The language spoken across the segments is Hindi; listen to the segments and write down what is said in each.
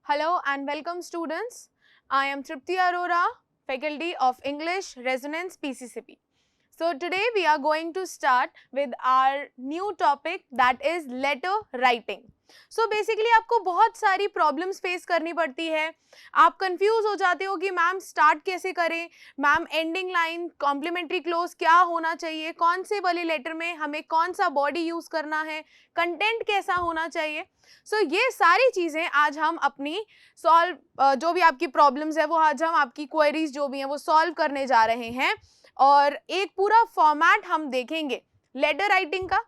Hello and welcome students. I am Tripti Arora, faculty of English Resonance PCCP. So today we are going to start with our new topic that is letter writing. So basically आपको बहुत सारी प्रॉब्लम्स फेस करनी पड़ती है, आप कंफ्यूज हो जाते हो कि मैम स्टार्ट कैसे करें, ma'am ending line complimentary close क्या होना चाहिए, कौन से वाले लेटर में हमें कौन सा बॉडी यूज करना है, कंटेंट कैसा होना चाहिए. सो ये सारी चीज़ें आज हम अपनी सॉल्व जो भी आपकी प्रॉब्लम्स है वो आज हम आपकी क्वेरीज जो भी हैं वो सॉल्व करने जा रहे हैं और एक पूरा फॉर्मेट हम देखेंगे लेटर राइटिंग का.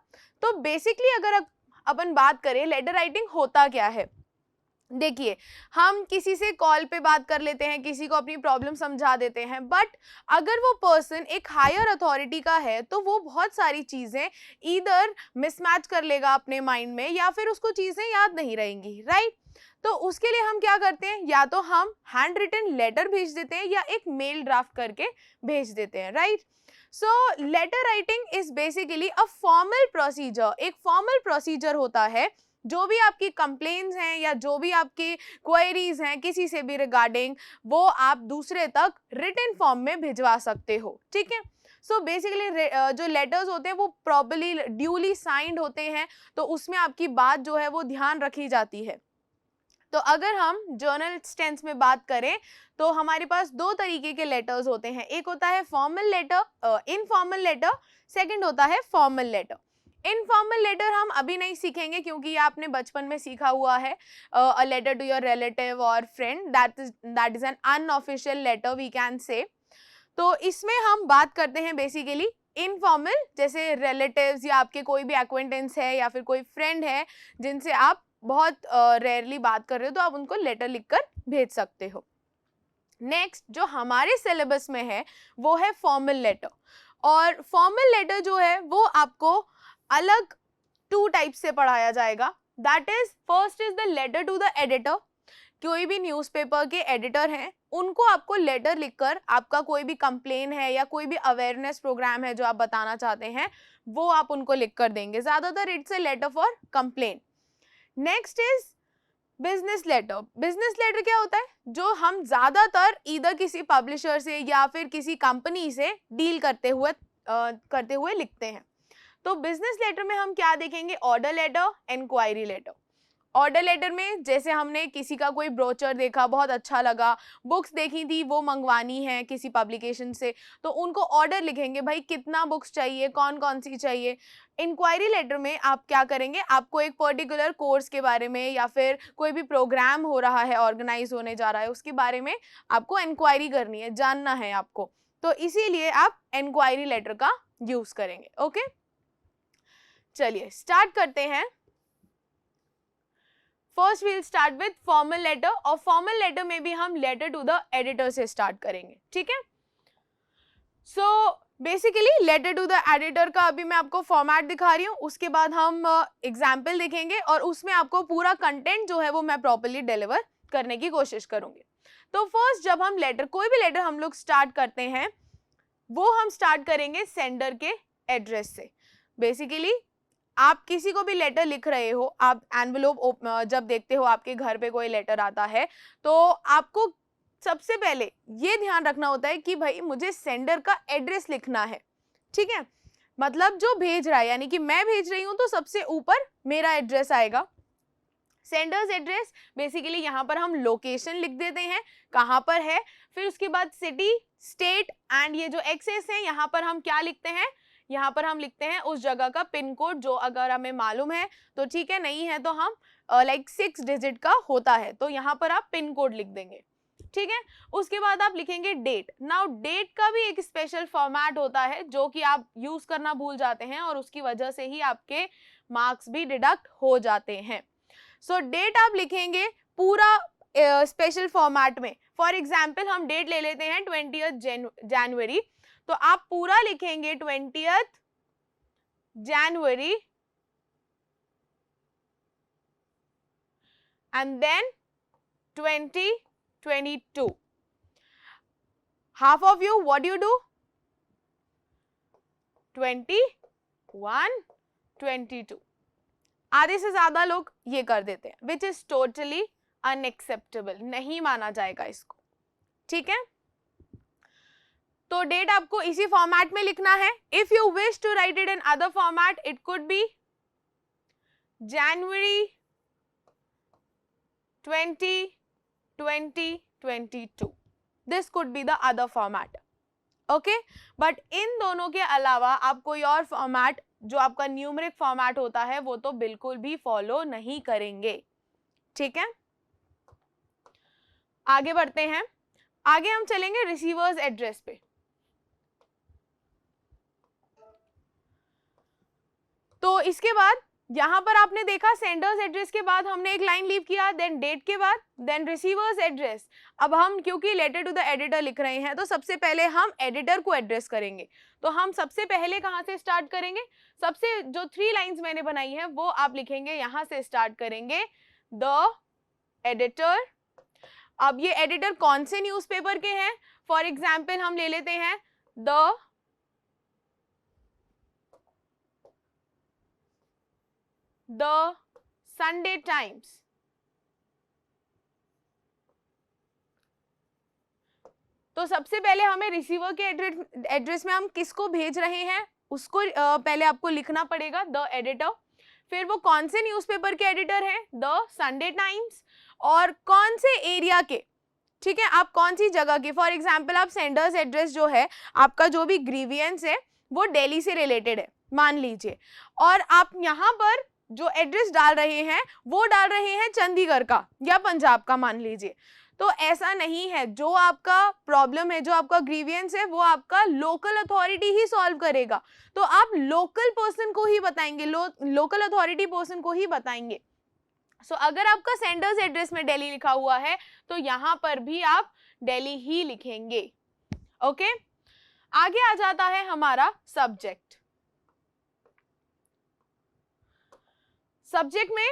तो बेसिकली अगर अपन बात करें लेटर राइटिंग होता क्या है, देखिए हम किसी से कॉल पे बात कर लेते हैं, किसी को अपनी प्रॉब्लम समझा देते हैं, बट अगर वो पर्सन एक हायर अथॉरिटी का है तो वो बहुत सारी चीज़ें ईदर मिसमैच कर लेगा अपने माइंड में या फिर उसको चीज़ें याद नहीं रहेंगी, राइट. तो उसके लिए हम क्या करते हैं, या तो हम हैंड रिटन लेटर भेज देते हैं या एक मेल ड्राफ्ट करके भेज देते हैं, right. So letter writing is basically a formal procedure. एक फॉर्मल प्रोसीजर होता है, जो भी आपकी कंप्लेंट्स हैं या जो भी आपकी क्वेरीज हैं किसी से भी रिगार्डिंग, वो आप दूसरे तक रिटन फॉर्म में भिजवा सकते हो, ठीक है. सो बेसिकली जो लेटर्स होते हैं वो प्रॉपर्ली ड्यूली साइंड होते हैं, तो उसमें आपकी बात जो है वो ध्यान रखी जाती है. तो अगर हम जर्नल टेंस में बात करें तो हमारे पास दो तरीके के लेटर्स होते हैं, एक होता है formal letter, informal letter, second होता है फॉर्मल लेटर. इनफॉर्मल लेटर हम अभी नहीं सीखेंगे क्योंकि ये आपने बचपन में सीखा हुआ है, a letter to your relative or friend, that is an unofficial letter we can say. तो इसमें हम बात करते हैं बेसिकली इनफॉर्मल, जैसे रिलेटिव्स या आपके कोई भी एक्वेंटेंस है या फिर कोई फ्रेंड है जिनसे आप बहुत रेयरली बात कर रहे हो तो आप उनको लेटर लिखकर भेज सकते हो. नेक्स्ट जो हमारे सिलेबस में है वो है फॉर्मल लेटर. और फॉर्मल लेटर जो है वो आपको अलग टू टाइप से पढ़ाया जाएगा. That is first is the letter to the editor. कोई भी न्यूज़पेपर के एडिटर हैं उनको आपको लेटर लिखकर आपका कोई भी कंप्लेन है या कोई भी अवेयरनेस प्रोग्राम है जो आप बताना चाहते हैं वो आप उनको लिख कर देंगे. ज्यादातर it's a letter for complain. Next is business letter. Business letter क्या होता है, जो हम ज्यादातर इधर किसी पब्लिशर से या फिर किसी कंपनी से डील करते हुए लिखते हैं. तो बिजनेस लेटर में हम क्या देखेंगे, order letter, inquiry letter. Order letter में जैसे हमने किसी का कोई ब्रोचर देखा, बहुत अच्छा लगा, बुक्स देखी थी वो मंगवानी है किसी पब्लिकेशन से, तो उनको ऑर्डर लिखेंगे, भाई कितना बुक्स चाहिए, कौन कौन सी चाहिए. इंक्वायरी लेटर में आप क्या करेंगे, आपको एक पर्टिकुलर कोर्स के बारे में या फिर कोई भी प्रोग्राम हो रहा है, ऑर्गेनाइज होने जा रहा है, उसके बारे में आपको इंक्वायरी करनी है, जानना है आपको, तो इसीलिए आप इंक्वायरी लेटर का यूज करेंगे. ओके, चलिए स्टार्ट करते हैं. First we'll start with formal letter, और फॉर्मल लेटर में भी हम लेटर टू द एडिटर से स्टार्ट करेंगे, ठीक है. So basically letter to the editor का अभी मैं आपको फॉर्मेट दिखा रही हूँ, उसके बाद हम एग्जाम्पल देखेंगे और उसमें आपको पूरा कंटेंट जो है वो मैं प्रॉपर्ली डिलीवर करने की कोशिश करूंगी. तो फर्स्ट जब हम लेटर, कोई भी लेटर हम लोग स्टार्ट करते हैं वो हम स्टार्ट करेंगे सेंडर के एड्रेस से. बेसिकली आप किसी को भी लेटर लिख रहे हो, आप एनवेलोप जब देखते हो आपके घर पे कोई लेटर आता है तो आपको सबसे पहले ये ध्यान रखना होता है कि भाई मुझे सेंडर का एड्रेस लिखना है, ठीक है. मतलब जो भेज रहा है, यानी कि मैं भेज रही हूँ तो सबसे ऊपर मेरा एड्रेस आएगा, सेंडर्स एड्रेस. बेसिकली यहाँ पर हम लोकेशन लिख देते हैं कहाँ पर है, फिर उसके बाद सिटी, स्टेट एंड ये जो एक्सेस है यहाँ पर हम क्या लिखते हैं, यहाँ पर हम लिखते हैं उस जगह का पिन कोड, जो अगर हमें मालूम है तो ठीक है, नहीं है तो हम लाइक 6 डिजिट का होता है तो यहाँ पर आप पिन कोड लिख देंगे, ठीक है. उसके बाद आप लिखेंगे डेट. नाउ डेट का भी एक स्पेशल फॉर्मेट होता है जो कि आप यूज करना भूल जाते हैं और उसकी वजह से ही आपके मार्क्स भी डिडक्ट हो जाते हैं. सो डेट आप लिखेंगे पूरा स्पेशल फॉर्मेट में. फॉर एग्जाम्पल हम डेट ले लेते हैं 20th जनवरी, तो आप पूरा लिखेंगे 20th January and then 2022. Half of you what you do, 21, 22. आधे से ज्यादा लोग ये कर देते हैं, विच इज टोटली अनएक्सेप्टेबल, नहीं माना जाएगा इसको, ठीक है। तो डेट आपको इसी फॉर्मेट में लिखना है. If you wish to write it in other format, it could be January 2022. This could be the other format. Okay, but in दोनों के अलावा आप कोई और फॉर्मेट जो आपका न्यूमेरिक फॉर्मेट होता है वो तो बिल्कुल भी फॉलो नहीं करेंगे, ठीक है। आगे बढ़ते हैं. आगे हम चलेंगे रिसीवर्स एड्रेस पे. तो इसके बाद यहां पर आपने देखा सेंडर्स एड्रेस के बाद हमने एक लाइन लीव किया, देन डेट के बाद, देन रिसीवर्स एड्रेस. अब हम क्योंकि लेटर टू द एडिटर लिख रहे हैं तो सबसे पहले हम एडिटर को एड्रेस करेंगे. तो हम सबसे पहले कहां से स्टार्ट करेंगे? सबसे जो 3 लाइंस मैंने बनाई है वो आप लिखेंगे, यहां से स्टार्ट करेंगे द एडिटर. अब ये एडिटर कौन से न्यूज़पेपर के हैं? फॉर एग्जाम्पल हम ले लेते हैं द संडे टाइम्स. तो सबसे पहले हमें रिसीवर के एड्रेस में हम किसको भेज रहे हैं उसको पहले आपको लिखना पड़ेगा, द एडिटर. फिर वो कौन से न्यूज़पेपर के एडिटर हैं? The Sunday times. और कौन से एरिया के, ठीक है, आप कौन सी जगह के. फॉर एग्जाम्पल आप सेंडर्स एड्रेस जो है, आपका जो भी ग्रीवियंस है वो दिल्ली से रिलेटेड है मान लीजिए, और आप यहाँ पर जो एड्रेस डाल रहे हैं वो डाल रहे हैं चंडीगढ़ का या पंजाब का मान लीजिए. तो ऐसा नहीं है, जो आपका प्रॉब्लम है, जो आपका ग्रीवियंस है वो आपका लोकल अथॉरिटी ही सॉल्व करेगा. तो आप लोकल पर्सन को ही बताएंगे, लोकल अथॉरिटी पर्सन को ही बताएंगे. सो अगर आपका सेंडर्स एड्रेस में दिल्ली लिखा हुआ है तो यहां पर भी आप दिल्ली ही लिखेंगे. ओके, आगे आ जाता है हमारा सब्जेक्ट. सब्जेक्ट में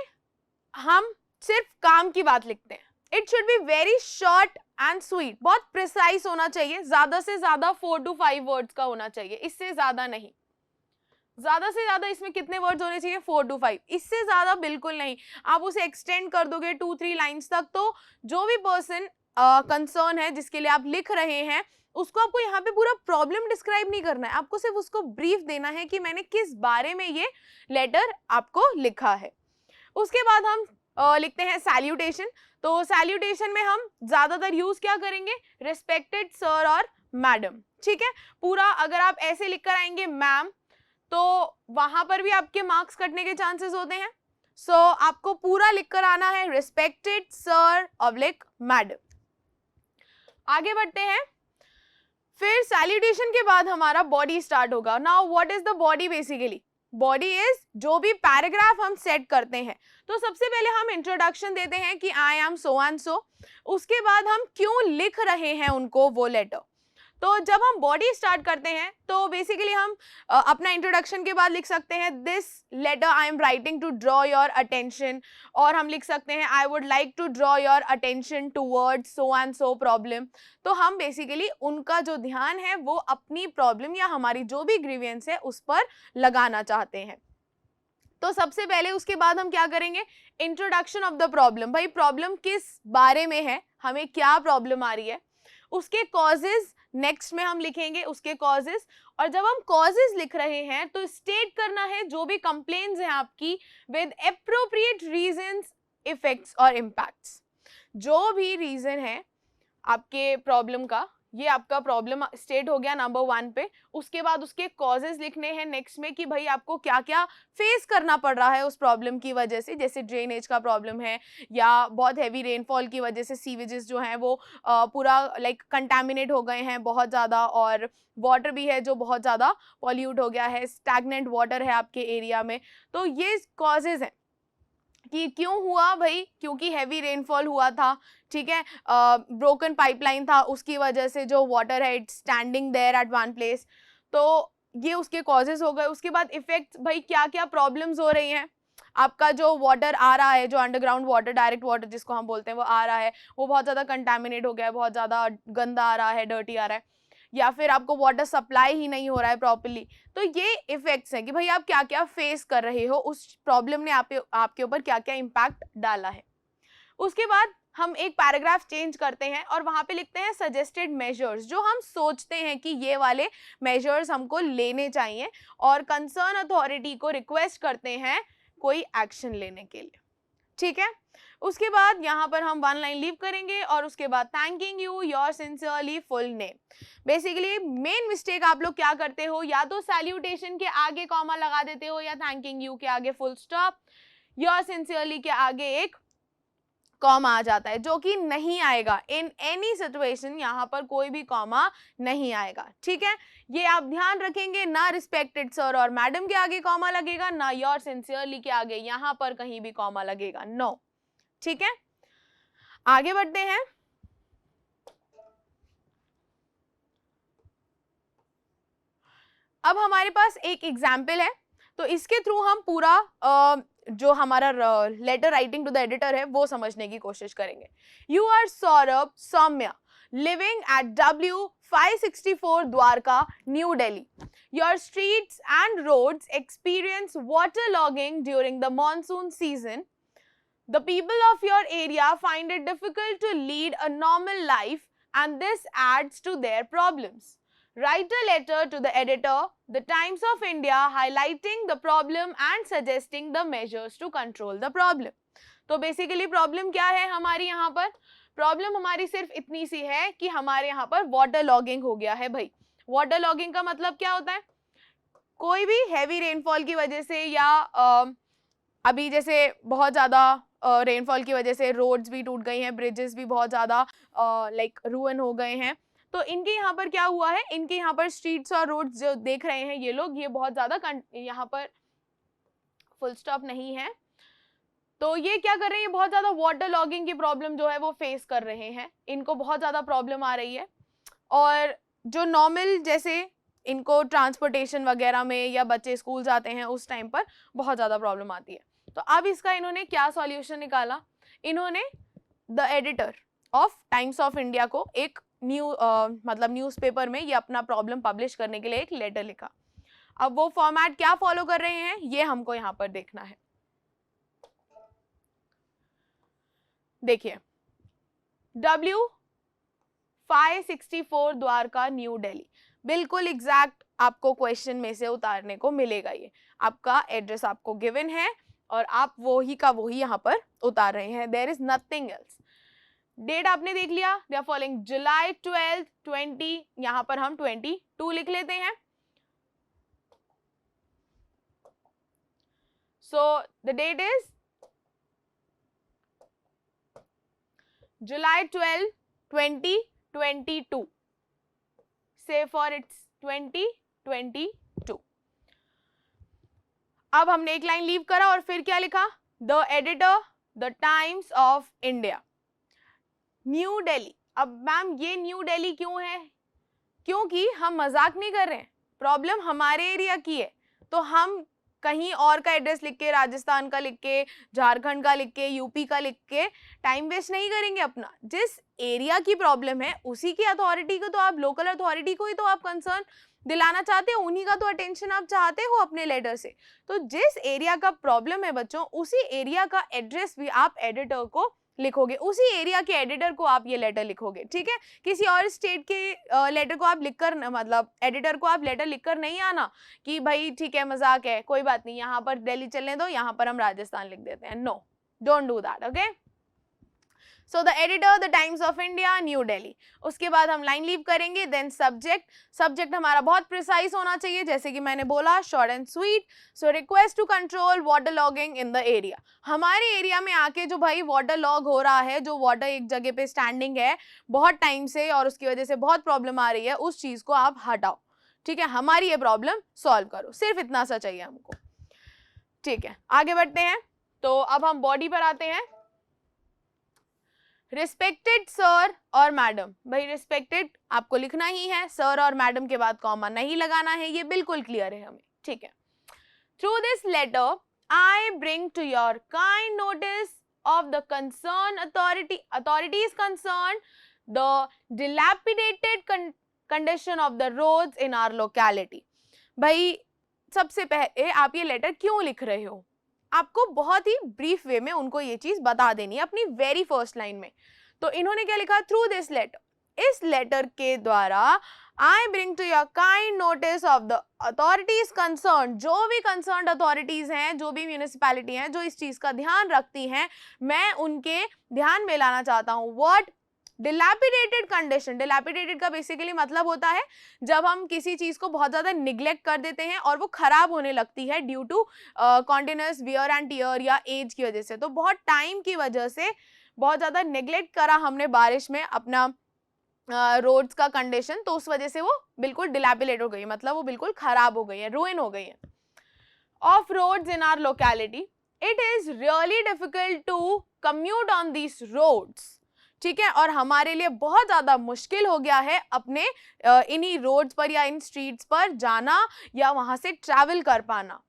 हम सिर्फ काम की बात लिखते हैं. It should be very short and sweet, बहुत प्रिसाइज होना चाहिए. ज्यादा से ज्यादा 4 to 5 वर्ड्स का होना चाहिए, इससे ज्यादा नहीं. ज्यादा से ज्यादा इसमें कितने वर्ड्स होने चाहिए? 4 to 5, इससे ज्यादा बिल्कुल नहीं. आप उसे एक्सटेंड कर दोगे 2-3 लाइन्स तक तो जो भी पर्सन कंसर्न है जिसके लिए आप लिख रहे हैं उसको आपको यहाँ पे पूरा प्रॉब्लम डिस्क्राइब नहीं करना है, आपको सिर्फ उसको ब्रीफ देना है कि मैंने किस बारे में ये लेटर आपको लिखा है. उसके बाद हम लिखते हैं सैल्यूटेशन. तो सैल्यूटेशन में हम ज्यादातर यूज क्या करेंगे? रिस्पेक्टेड सर और मैडम, ठीक है. पूरा अगर आप ऐसे लिख कर आएंगे मैम तो वहां पर भी आपके मार्क्स कटने के चांसेस होते हैं. सो आपको पूरा लिख कर आना है रिस्पेक्टेड सर ऑब्लिक मैडम. आगे बढ़ते हैं. फिर सैल्यूटेशन के बाद हमारा बॉडी स्टार्ट होगा. Now what is the body? Basically body is जो भी पैराग्राफ हम सेट करते हैं. तो सबसे पहले हम इंट्रोडक्शन देते हैं कि आई एम सो एंड सो. उसके बाद हम क्यों लिख रहे हैं उनको वो लेटर. तो जब हम बॉडी स्टार्ट करते हैं तो बेसिकली हम अपना इंट्रोडक्शन के बाद लिख सकते हैं this letter I am writing to draw your attention, और हम लिख सकते हैं I would like to draw your attention towards so and so problem. तो हम बेसिकली उनका जो ध्यान है वो अपनी प्रॉब्लम या हमारी जो भी ग्रीवियंस है उस पर लगाना चाहते हैं. तो सबसे पहले उसके बाद हम क्या करेंगे? Introduction of the problem. भाई प्रॉब्लम किस बारे में है, हमें क्या प्रॉब्लम आ रही है. उसके कॉजेज नेक्स्ट में हम लिखेंगे, उसके कॉजेज. और जब हम कॉजेज लिख रहे हैं तो स्टेट करना है जो भी कंप्लेंट्स हैं आपकी विद एप्रोप्रिएट रीजंस, इफेक्ट्स और इम्पैक्ट्स. जो भी रीजन है आपके प्रॉब्लम का, ये आपका प्रॉब्लम स्टेट हो गया नंबर 1 पे. उसके बाद उसके कॉजेज लिखने हैं नेक्स्ट में कि भाई आपको क्या क्या फेस करना पड़ रहा है उस प्रॉब्लम की वजह से. जैसे ड्रेनेज का प्रॉब्लम है या बहुत हैवी रेनफॉल की वजह से सीवेजेस जो हैं वो पूरा लाइक कंटामिनेट हो गए हैं बहुत ज़्यादा, और वाटर भी है जो बहुत ज़्यादा पॉल्यूट हो गया है, स्टैग्नेंट वाटर है आपके एरिया में. तो ये कॉजेज हैं कि क्यों हुआ भाई, क्योंकि हैवी रेनफॉल हुआ था, ठीक है, ब्रोकन पाइपलाइन था, उसकी वजह से जो वाटर है it's standing there at one place. तो ये उसके कॉजेज हो गए. उसके बाद इफेक्ट्स, भाई क्या क्या प्रॉब्लम्स हो रही हैं. आपका जो वाटर आ रहा है, जो अंडरग्राउंड वाटर, डायरेक्ट वाटर जिसको हम बोलते हैं, वो आ रहा है, वो बहुत ज़्यादा कंटामिनेट हो गया है, बहुत ज़्यादा गंदा आ रहा है, डर्टी आ रहा है, या फिर आपको वाटर सप्लाई ही नहीं हो रहा है प्रॉपर्ली. तो ये इफेक्ट्स हैं कि भाई आप क्या क्या फेस कर रहे हो, उस प्रॉब्लम ने आपके ऊपर क्या क्या इम्पैक्ट डाला है. उसके बाद हम एक पैराग्राफ चेंज करते हैं और वहां पे लिखते हैं सजेस्टेड मेजर्स, जो हम सोचते हैं कि ये वाले मेजर्स हमको लेने चाहिए, और कंसर्न अथॉरिटी को रिक्वेस्ट करते हैं कोई एक्शन लेने के लिए, ठीक है। उसके बाद यहाँ पर हम वन लाइन लीव करेंगे और उसके बाद thanking you your sincerely full name. Basically main mistake आप लोग क्या करते हो, या तो सैल्यूटेशन के आगे कॉमा लगा देते हो, या थैंकिंग यू के आगे फुल स्टॉप, योर सिंसियरली के आगे एक कॉमा आ जाता है, जो कि नहीं आएगा इन एनी सिचुएशन, यहाँ पर कोई भी कॉमा नहीं आएगा, ठीक है। ये आप ध्यान रखेंगे, ना रिस्पेक्टेड सर और मैडम के आगे कॉमा लगेगा, ना योर सिंसियरली के आगे यहाँ पर कहीं भी कॉमा लगेगा, नो, ठीक है। आगे बढ़ते हैं। अब हमारे पास एक एग्जाम्पल है, तो इसके थ्रू हम पूरा जो हमारा letter writing to the editor है वो समझने की कोशिश करेंगे। You are Saurabh Saumya living at W564 Dwarka, New Delhi. Your streets and roads experience waterlogging during the monsoon season. The people of your area find it difficult to lead a normal life, and this adds to their problems. Write a letter to the editor, The Times of India, highlighting the problem and suggesting the measures to control the problem. तो बेसिकली प्रॉब्लम क्या है हमारी यहाँ पर? प्रॉब्लम हमारी सिर्फ इतनी सी है कि हमारे यहाँ पर वाटर लॉगिंग हो गया है भाई. वाटर लॉगिंग का मतलब क्या होता है? कोई भी हैवी रेनफॉल की वजह से या अभी जैसे बहुत ज़्यादा रेनफॉल की वजह से रोड्स भी टूट गई हैं, ब्रिजेस भी बहुत ज़्यादा लाइक रूइन हो गए हैं. तो इनके यहाँ पर क्या हुआ है, इनके यहाँ पर स्ट्रीट्स और रोड्स जो देख रहे हैं ये लोग, ये बहुत ज़्यादा यहाँ पर फुल स्टॉप नहीं है, तो ये क्या कर रहे हैं, बहुत ज़्यादा वाटर लॉगिंग की प्रॉब्लम जो है वो फेस कर रहे हैं. इनको बहुत ज़्यादा प्रॉब्लम आ रही है, और जो नॉर्मल जैसे इनको ट्रांसपोर्टेशन वगैरह में या बच्चे स्कूल जाते हैं उस टाइम पर बहुत ज़्यादा प्रॉब्लम आती है. तो अब इसका इन्होंने क्या सॉल्यूशन निकाला, इन्होंने the editor of times of India को एक मतलब न्यूज़पेपर में ये अपना प्रॉब्लम पब्लिश करने के लिए एक लेटर लिखा. अब वो फॉर्मेट क्या फॉलो कर रहे हैं ये हमको यहाँ पर देखना है. देखिए, W564 द्वारका, न्यू दिल्ली, बिल्कुल एग्जैक्ट आपको क्वेश्चन में से उतारने को मिलेगा. ये आपका एड्रेस आपको गिवन है और आप वही का वही यहाँ पर उतार रहे हैं. There is nothing else. Date आपने देख लिया, दे आर फॉलोइंग जुलाई 12, 20, यहाँ पर हम 22 लिख लेते हैं. So the date is July 12, 2022. Say for it's 2022. अब हमने एक लाइन लीव करा और फिर क्या लिखा, the editor the Times of India, New Delhi. अब मैम ये न्यू दिल्ली क्यों है? क्योंकि हम मजाक नहीं कर रहे हैं, प्रॉब्लम हमारे एरिया की है, तो हम कहीं और का एड्रेस लिख के, राजस्थान का लिख के, झारखंड का लिख के, यूपी का लिख के टाइम वेस्ट नहीं करेंगे अपना. जिस एरिया की प्रॉब्लम है उसी की अथॉरिटी को तो आप, लोकल अथॉरिटी को ही तो आप कंसर्न दिलाना चाहते हो, उन्हीं का तो अटेंशन आप चाहते हो अपने लेटर से. तो जिस एरिया का प्रॉब्लम है बच्चों, उसी एरिया का एड्रेस भी आप एडिटर को लिखोगे, उसी एरिया के एडिटर को आप ये लेटर लिखोगे. ठीक है, किसी और स्टेट के लेटर को आप लिखकर, मतलब एडिटर को आप लेटर लिखकर नहीं आना कि भाई ठीक है मजाक है, कोई बात नहीं, यहाँ पर दिल्ली चलने दो, यहाँ पर हम राजस्थान लिख देते हैं. No, don't do that. Okay, so the editor the Times of India, New Delhi. उसके बाद हम लाइन लीव करेंगे. देन सब्जेक्ट हमारा बहुत प्रिसाइज होना चाहिए, जैसे कि मैंने बोला, short and sweet. So request to control water logging in the area. हमारे एरिया में आके जो भाई वाटर लॉग हो रहा है, जो वाटर एक जगह पे स्टैंडिंग है बहुत टाइम से और उसकी वजह से बहुत प्रॉब्लम आ रही है, उस चीज को आप हटाओ. ठीक है, हमारी ये प्रॉब्लम सॉल्व करो, सिर्फ इतना सा चाहिए हमको. ठीक है, आगे बढ़ते हैं. तो अब हम बॉडी पर आते हैं. रिस्पेक्टेड सर और मैडम, भाई रिस्पेक्टेड आपको लिखना ही है, सर और मैडम के बाद कॉमा नहीं लगाना है, ये बिल्कुल क्लियर है हमें. ठीक है. Through this letter I bring to your kind notice of the concern authorities concerned the dilapidated condition of the roads in our locality. भाई सबसे पहले आप ये लेटर क्यों लिख रहे हो? आपको बहुत ही ब्रीफ वे में उनको ये चीज बता देनी है अपनी वेरी फर्स्ट लाइन में। तो इन्होंने क्या लिखा, थ्रू दिस लेटर, इस लेटर के द्वारा I bring to your kind notice of the authorities concern, जो भी कंसर्न अथॉरिटीज हैं, जो भी म्यूनिसिपैलिटी हैं जो इस चीज का ध्यान रखती हैं, मैं उनके ध्यान में लाना चाहता हूँ। What, dilapidated condition. डिलैपिडेटेड का बेसिकली मतलब होता है जब हम किसी चीज को बहुत ज्यादा निग्लेक्ट कर देते हैं और वो खराब होने लगती है due to continuous wear and tear या एज की वजह से। तो बहुत टाइम की वजह से बहुत ज्यादा निग्लेक्ट करा हमने बारिश में अपना रोड्स का कंडीशन, तो उस वजह से वो बिल्कुल डिलैपिलेट हो गई है, मतलब वो बिल्कुल खराब हो गई है, रुइन हो गई है। Of roads in our locality, it is really difficult to commute on these roads, ठीक है, और हमारे लिए बहुत ज्यादा मुश्किल हो गया है अपने इन्हीं रोड्स पर या इन स्ट्रीट्स पर जाना या वहां से ट्रैवल कर पाना।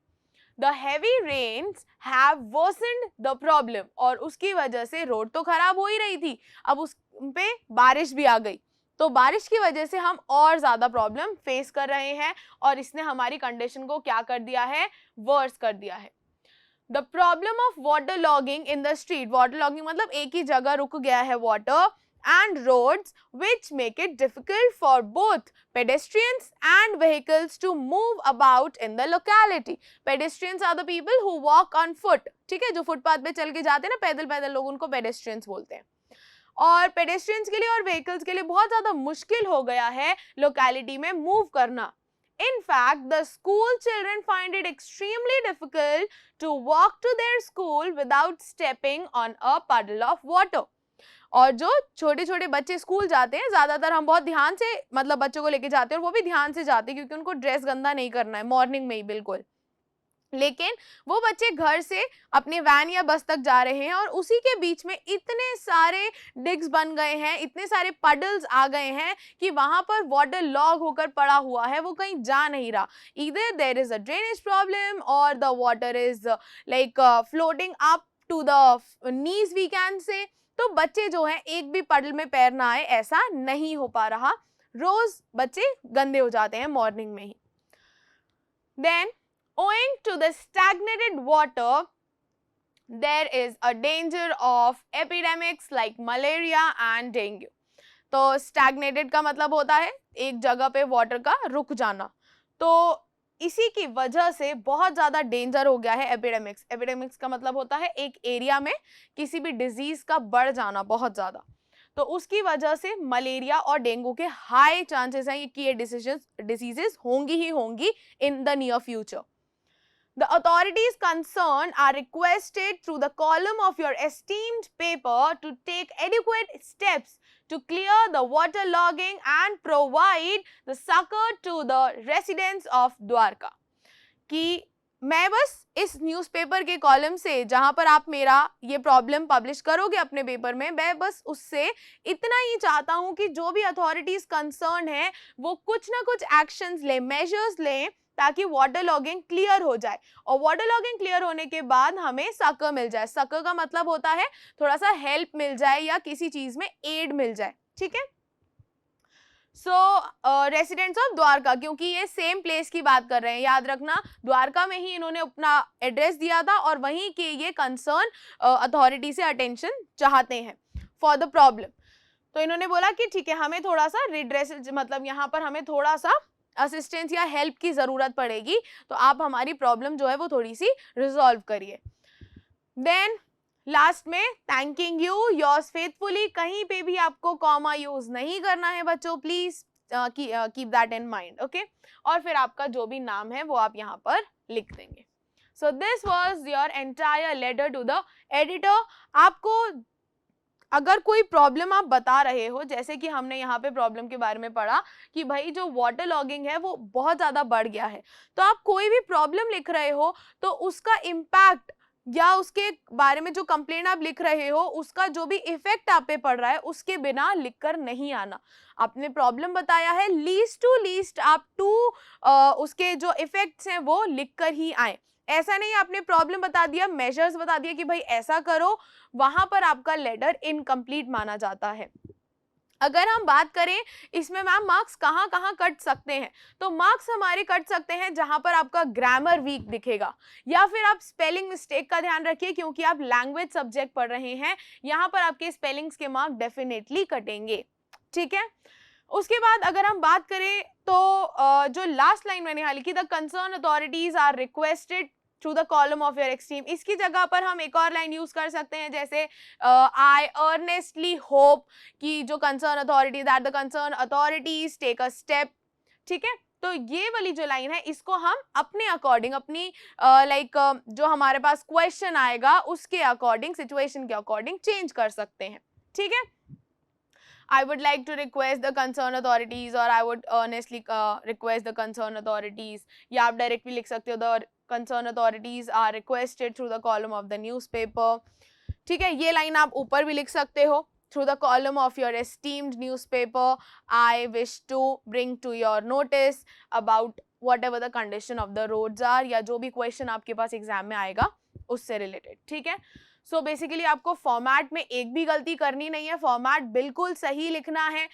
The heavy rains have worsened the problem, और उसकी वजह से रोड तो खराब हो ही रही थी, अब उस पे बारिश भी आ गई, तो बारिश की वजह से हम और ज्यादा प्रॉब्लम फेस कर रहे हैं और इसने हमारी कंडीशन को क्या कर दिया है, वर्स कर दिया है। The problem of water logging in the street, water logging मतलब एक ही जगह रुक गया है water, and roads which make it difficult for both pedestrians and vehicles to move about in the locality. Pedestrians are the people who walk on foot, ठीक है, जो फुटपाथ पे चल के जाते हैं ना पैदल पैदल लोग, उनको pedestrians बोलते हैं। और pedestrians के लिए और vehicles के लिए बहुत ज्यादा मुश्किल हो गया है locality में move करना। In fact, the school children find it extremely difficult to walk to their school without stepping on a puddle of water. और जो छोटे छोटे बच्चे स्कूल जाते हैं, ज्यादातर हम बहुत ध्यान से मतलब बच्चों को लेके जाते हैं और वो भी ध्यान से जाते हैं क्योंकि उनको ड्रेस गंदा नहीं करना है मॉर्निंग में ही बिल्कुल, लेकिन वो बच्चे घर से अपने वैन या बस तक जा रहे हैं और उसी के बीच में इतने सारे डिग्स बन गए हैं, इतने सारे पडल्स आ गए हैं कि वहां पर वाटर लॉग होकर पड़ा हुआ है, वो कहीं जा नहीं रहा। Either there is a drainage problem और the water is like floating up to the knees we can say. तो बच्चे जो हैं एक भी पडल में पैर ना आए ऐसा नहीं हो पा रहा, रोज बच्चे गंदे हो जाते हैं मॉर्निंग में ही। Then owing to the stagnated water, there is a danger of epidemics like malaria and dengue. तो stagnated का मतलब होता है एक जगह पे वाटर का रुक जाना, तो इसी की वजह से बहुत ज़्यादा डेंजर हो गया है एपिडेमिक्स। एपिडेमिक्स का मतलब होता है एक एरिया में किसी भी डिजीज का बढ़ जाना बहुत ज़्यादा, तो उसकी वजह से मलेरिया और डेंगू के हाई चांसेस हैं कि ये डिसीजेस होंगी ही होंगी in the near future. The authorities concerned are requested through the column of your esteemed paper to take adequate steps to clear the water logging and provide the succor to the residents of Dwarka. कि मैं बस इस न्यूज़पेपर के कॉलम से जहां पर आप मेरा ये प्रॉब्लम पब्लिश करोगे अपने पेपर में, मैं बस उससे इतना ही चाहता हूं कि जो भी अथॉरिटीज कंसर्न है वो कुछ ना कुछ एक्शंस लें, मेजर्स लें ताकि वाटर लॉगिंग क्लियर हो जाए, और वाटर लॉगिंग क्लियर होने के बाद हमें सक्कर मिल जाए। सक्कर का मतलब होता है थोड़ा सा हेल्प मिल जाए या किसी चीज में एड मिल जाए, ठीक है। सो रेसिडेंट्स ऑफ द्वारका, क्योंकि ये सेम प्लेस की बात कर रहे हैं, याद रखना द्वारका में ही इन्होंने अपना एड्रेस दिया था और वहीं के ये कंसर्न अथॉरिटी से अटेंशन चाहते हैं फॉर द प्रॉब्लम। तो इन्होंने बोला कि ठीक है हमें थोड़ा सा रिड्रेस, मतलब यहाँ पर हमें थोड़ा सा असिस्टेंस या हेल्प की जरूरत पड़ेगी, तो आप हमारी प्रॉब्लम जो है वो थोड़ी सी रिजॉल्व करिए। देन लास्ट में थैंकिंग यू योर्स फेथफुली, कहीं पे भी आपको कॉमा यूज नहीं करना है बच्चों, please keep that in mind, okay. और फिर आपका जो भी नाम है वो आप यहाँ पर लिख देंगे। So this was your entire letter to the editor. आपको अगर कोई प्रॉब्लम आप बता रहे हो, जैसे कि हमने यहाँ पे प्रॉब्लम के बारे में पढ़ा कि भाई जो वाटर लॉगिंग है वो बहुत ज़्यादा बढ़ गया है, तो आप कोई भी प्रॉब्लम लिख रहे हो तो उसका इम्पैक्ट या उसके बारे में जो कंप्लेन आप लिख रहे हो उसका जो भी इफेक्ट आप पे पड़ रहा है उसके बिना लिखकर नहीं आना। आपने प्रॉब्लम बताया है, लीस्ट टू लीस्ट आप उसके जो इफेक्ट्स हैं वो लिखकर ही आए। ऐसा नहीं आपने प्रॉब्लम बता दिया, मेजर्स बता दिया कि भाई ऐसा करो, वहां पर आपका लेटर इनकम्प्लीट माना जाता है। अगर हम बात करें इसमें मैम मार्क्स कहाँ कहाँ कट सकते हैं, तो मार्क्स हमारे कट सकते हैं जहां पर आपका ग्रामर वीक दिखेगा, या फिर आप स्पेलिंग मिस्टेक का ध्यान रखिए क्योंकि आप लैंग्वेज सब्जेक्ट पढ़ रहे हैं, यहाँ पर आपके स्पेलिंग्स के मार्क डेफिनेटली कटेंगे, ठीक है। उसके बाद अगर हम बात करें तो जो लास्ट लाइन मैंने लिखी, the concern authorities are requested through the column of your extreme, इसकी जगह पर हम एक और लाइन यूज कर सकते हैं, जैसे आई अर्नेस्टली होप कि जो concern authority, that the concern authorities take a step, ठीक है। तो ये वाली जो लाइन है इसको हम अपने अकॉर्डिंग, अपनी जो हमारे पास क्वेश्चन आएगा उसके अकॉर्डिंग, सिचुएशन के अकॉर्डिंग चेंज कर सकते हैं, ठीक है। I would like to request the concerned authorities, or I would earnestly request the concerned authorities, या आप directly लिख सकते हो the concerned authorities are requested through the column of the newspaper, ठीक है। ये लाइन आप ऊपर भी लिख सकते हो, through the column of your esteemed newspaper, I wish to bring to your notice about whatever the condition of the roads are, या जो भी क्वेश्चन आपके पास एग्जाम में आएगा उससे रिलेटेड, ठीक है। सो बेसिकली आपको फॉर्मेट में एक भी गलती करनी नहीं है, फॉर्मेट बिल्कुल सही लिखना है,